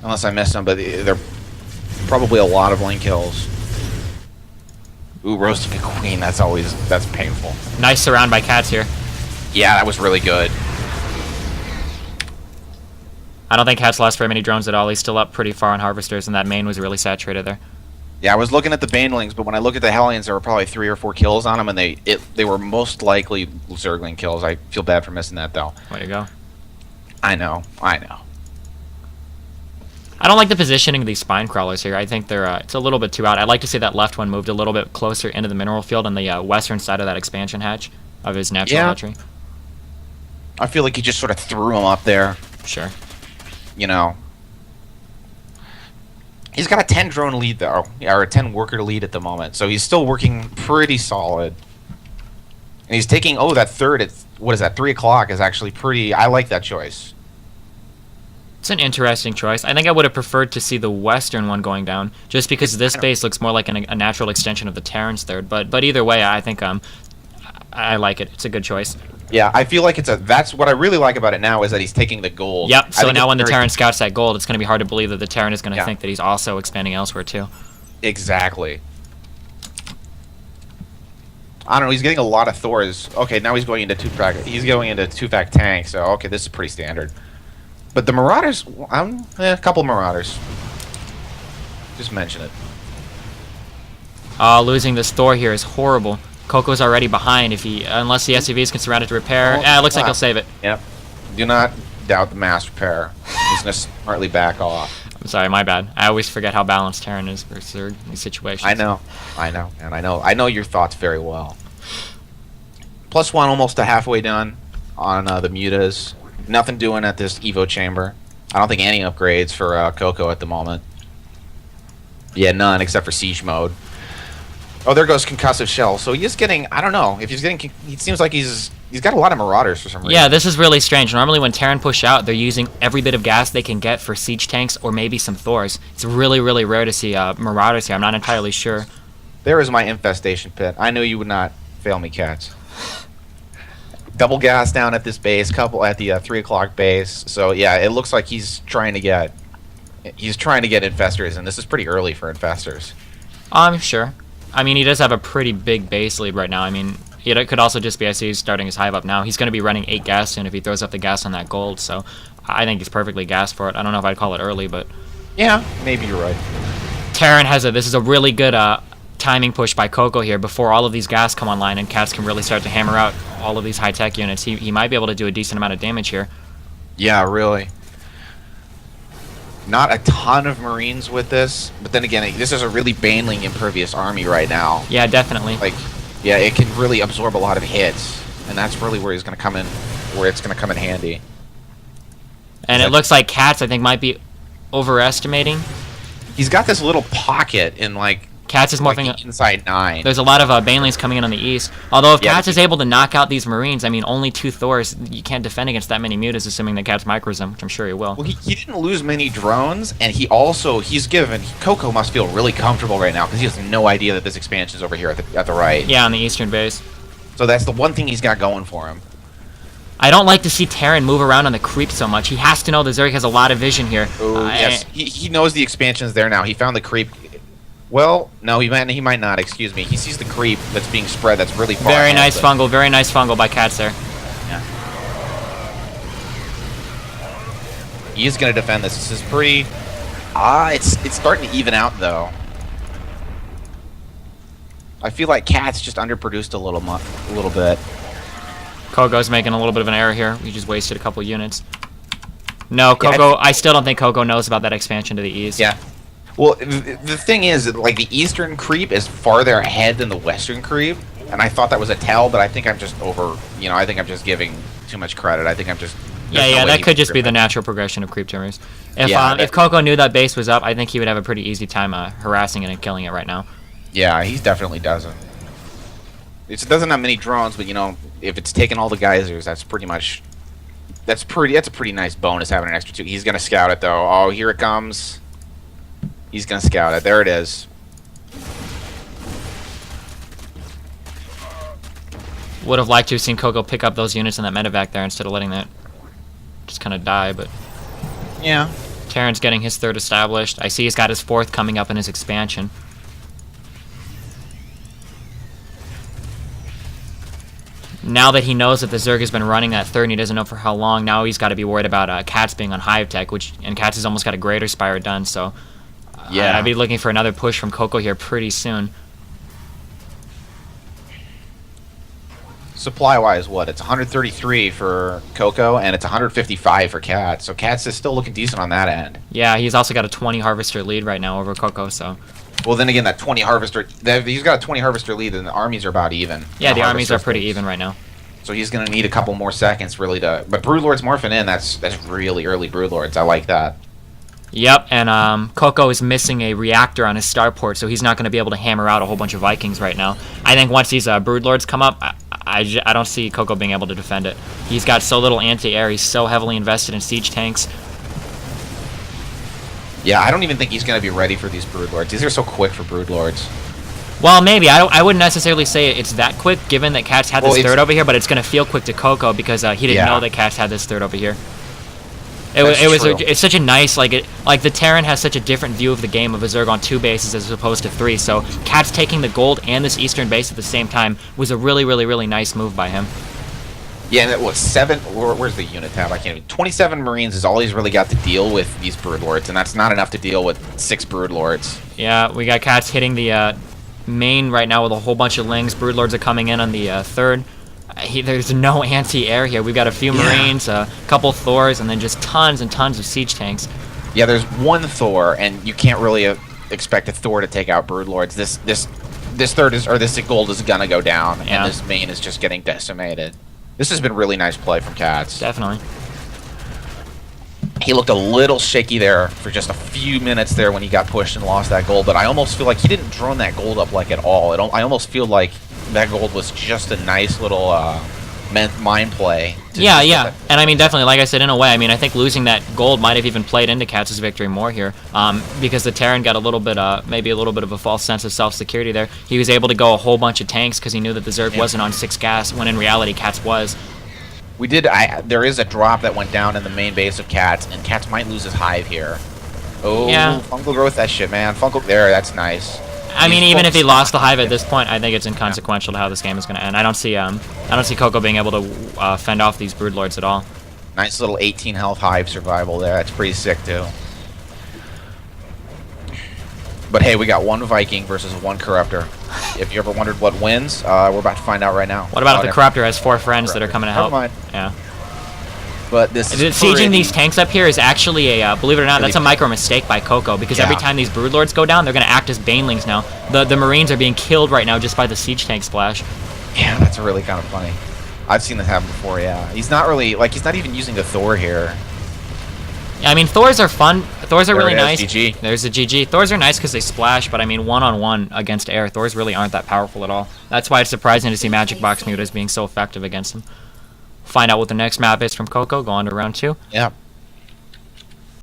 Unless I missed them, but they're probably a lot of lane kills. Ooh, roasting a queen, that's painful. Nice surround by KatZ here. Yeah, that was really good. I don't think KatZ lost very many drones at all. He's still up pretty far on harvesters, and that main was really saturated there. Yeah, I was looking at the Banelings, but when I look at the Hellions, there were probably 3 or 4 kills on them, and they were most likely Zergling kills. I feel bad for missing that, though. Way to go. I know. I don't like the positioning of these spine crawlers here. I think they're it's a little bit too out. I'd like to see that left one moved a little bit closer into the mineral field on the western side of that expansion hatch of his natural hatchery. I feel like he just sort of threw him up there. Sure. You know. He's got a 10 drone lead, though. Yeah, or a 10 worker lead at the moment. So he's still working pretty solid. And he's taking, that third at, what is that, 3 o'clock is actually pretty, I like that choice. It's an interesting choice. I think I would have preferred to see the western one going down, just because this base looks more like a natural extension of the Terran's third. But either way, I think I like it. It's a good choice. Yeah, I feel like that's what I really like about it now is that he's taking the gold. Yep, so now when the Terran scouts that gold, it's going to be hard to believe that the Terran is going to think that he's also expanding elsewhere too. Exactly. I don't know, he's getting a lot of Thors. Okay, now he's going into two-fact tank, so okay, this is pretty standard. But the Marauders, a couple Marauders. Just mention it. Losing this Thor here is horrible. Coco's already behind unless the SUVs can surround it to repair. It looks like he'll save it. Yep. Do not doubt the mass repair. He's going to smartly back off. I'm sorry, my bad. I always forget how balanced Terran is versus Zerg in these situations. I know, and I know your thoughts very well. +1 almost to halfway done on the mutas. Nothing doing at this Evo chamber. I don't think any upgrades for Coco at the moment. Yeah, none except for siege mode. Oh, there goes concussive shell. So he's getting, I don't know, if he's getting, it seems like he's got a lot of Marauders for some reason. Yeah, this is really strange. Normally when Terran push out, they're using every bit of gas they can get for siege tanks or maybe some Thors. It's really, really rare to see Marauders here. I'm not entirely sure. There is my infestation pit. I knew you would not fail me, KatZ. Double gas down at this base, couple at the 3 o'clock base. So yeah, it looks like he's trying to get infestors, and this is pretty early for infestors. Sure. I mean, he does have a pretty big base lead right now. I mean, it could also just be I see he's starting his hive up now. He's going to be running 8 gas soon if he throws up the gas on that gold. So I think he's perfectly gassed for it. I don't know if I'd call it early, but yeah, maybe you're right. Terran has this is a really good timing push by Coco here before all of these gas come online and KatZ can really start to hammer out all of these high-tech units. He might be able to do a decent amount of damage here. Yeah, really. Not a ton of Marines with this, but then again, this is a really Baneling impervious army right now. Yeah, definitely. Like, yeah, it can really absorb a lot of hits, and that's really where he's going to come in, where it's going to come in handy. And it looks like KatZ, I think, might be overestimating. He's got this little pocket in, like, KatZ is morphing inside 9. There's a lot of Banelings coming in on the east. Although if KatZ is able to knock out these Marines, I mean, only 2 Thors, you can't defend against that many mutas, assuming that KatZ micros them, which I'm sure he will. Well, he didn't lose many drones, and Coco must feel really comfortable right now, because he has no idea that this expansion is over here at the right. Yeah, on the eastern base. So that's the one thing he's got going for him. I don't like to see Terran move around on the creep so much. He has to know that Zerg has a lot of vision here. Yes, he knows the expansion's there now. He found the creep. Well, no, he might not. Excuse me. He sees the creep that's being spread. That's really far. Very nice fungal. Very nice fungal by KatZ there. Yeah. He is going to defend this. This is pretty. It's starting to even out though. I feel like KatZ just underproduced a little bit. Coco's making a little bit of an error here. We just wasted a couple units. No, Coco. I still don't think Coco knows about that expansion to the east. Yeah. Well, the thing is, like, the eastern creep is farther ahead than the western creep, and I thought that was a tell, but I think I'm just I think I'm just giving too much credit. I think I'm just... Yeah, that could just be the natural progression of creep tumors. If Coco knew that base was up, I think he would have a pretty easy time harassing it and killing it right now. Yeah, he definitely doesn't. It doesn't have many drones, but, if it's taking all the geysers, that's a pretty nice bonus having an extra 2. He's going to scout it, though. Oh, here it comes. He's going to scout it. There it is. Would have liked to have seen Coco pick up those units in that medevac there instead of letting that just kind of die, but... Yeah. Terran's getting his third established. I see he's got his fourth coming up in his expansion. Now that he knows that the Zerg has been running that third and he doesn't know for how long, now he's got to be worried about KatZ being on Hive Tech, and KatZ has almost got a Greater Spire done, so yeah, I'd be looking for another push from Coco here pretty soon. Supply-wise, what? It's 133 for Coco, and it's 155 for KatZ, so KatZ is still looking decent on that end. Yeah, he's also got a 20 Harvester lead right now over Coco, so... Well, then again, that 20 Harvester... He's got a 20 Harvester lead, and the armies are about even. Yeah, the armies are pretty even right now. So he's going to need a couple more seconds, really, to... But Broodlord's morphing in. That's really early Broodlords. I like that. Yep, and Coco is missing a reactor on his starport, so he's not going to be able to hammer out a whole bunch of Vikings right now. I think once these Broodlords come up, I don't see Coco being able to defend it. He's got so little anti-air. He's so heavily invested in siege tanks. Yeah, I don't even think he's going to be ready for these Broodlords. These are so quick for Broodlords. Well, maybe. I wouldn't necessarily say it's that quick, given that KatZ had this third over here, but it's going to feel quick to Coco because he didn't know that KatZ had this third over here. It's such a nice, like the Terran has such a different view of the game of a Zerg on 2 bases as opposed to 3, so KatZ taking the gold and this eastern base at the same time was a really, really, really nice move by him. Yeah, and it was 7... Where's the unit tab? I can't even... 27 Marines is all he's really got to deal with these Broodlords, and that's not enough to deal with 6 Broodlords. Yeah, we got KatZ hitting the main right now with a whole bunch of Lings. Broodlords are coming in on the third. There's no anti-air here. We've got a few Marines, a couple Thors, and then just tons and tons of siege tanks. Yeah, there's one Thor, and you can't really expect a Thor to take out Broodlords. This third is... Or this gold is gonna go down, and this main is just getting decimated. This has been really nice play from KatZ. Definitely. He looked a little shaky there for just a few minutes there when he got pushed and lost that gold, but I almost feel like he didn't drone that gold up like at all. I almost feel like that gold was just a nice little mind play. Yeah. And I mean, definitely, like I said, in a way, I mean, I think losing that gold might have even played into KatZ's victory more here, because the Terran got a little bit, maybe a little bit of a false sense of self-security there. He was able to go a whole bunch of tanks because he knew that the Zerg wasn't on 6 gas, when in reality, KatZ was. There is a drop that went down in the main base of KatZ, and KatZ might lose his hive here. Oh, yeah. Fungal growth, that shit, man. Fungal, there, that's nice. I mean, even if he lost the hive at this point, I think it's inconsequential to how this game is going to end. I don't see Coco being able to fend off these Broodlords at all. Nice little 18 health hive survival there. That's pretty sick too. But hey, we got 1 Viking versus 1 Corruptor. If you ever wondered what wins, we're about to find out right now. What about if the Corruptor has 4 friends that are coming to help? Never mind. Yeah. But this is sieging these tanks up here is actually a, believe it or not, that's a micro mistake by Coco, because every time these Broodlords go down, they're going to act as Banelings now. The Marines are being killed right now just by the siege tank splash. Yeah, that's really kind of funny. I've seen this happen before, yeah. He's not really, he's not even using the Thor here. Yeah, I mean, Thors are fun. Thors are really nice. GG. There's a GG. Thors are nice because they splash, but I mean, one-on-one against air, Thors really aren't that powerful at all. That's why it's surprising to see Magic Box Mutas being so effective against them. Find out what the next map is from Coco. Go on to round 2. Yeah.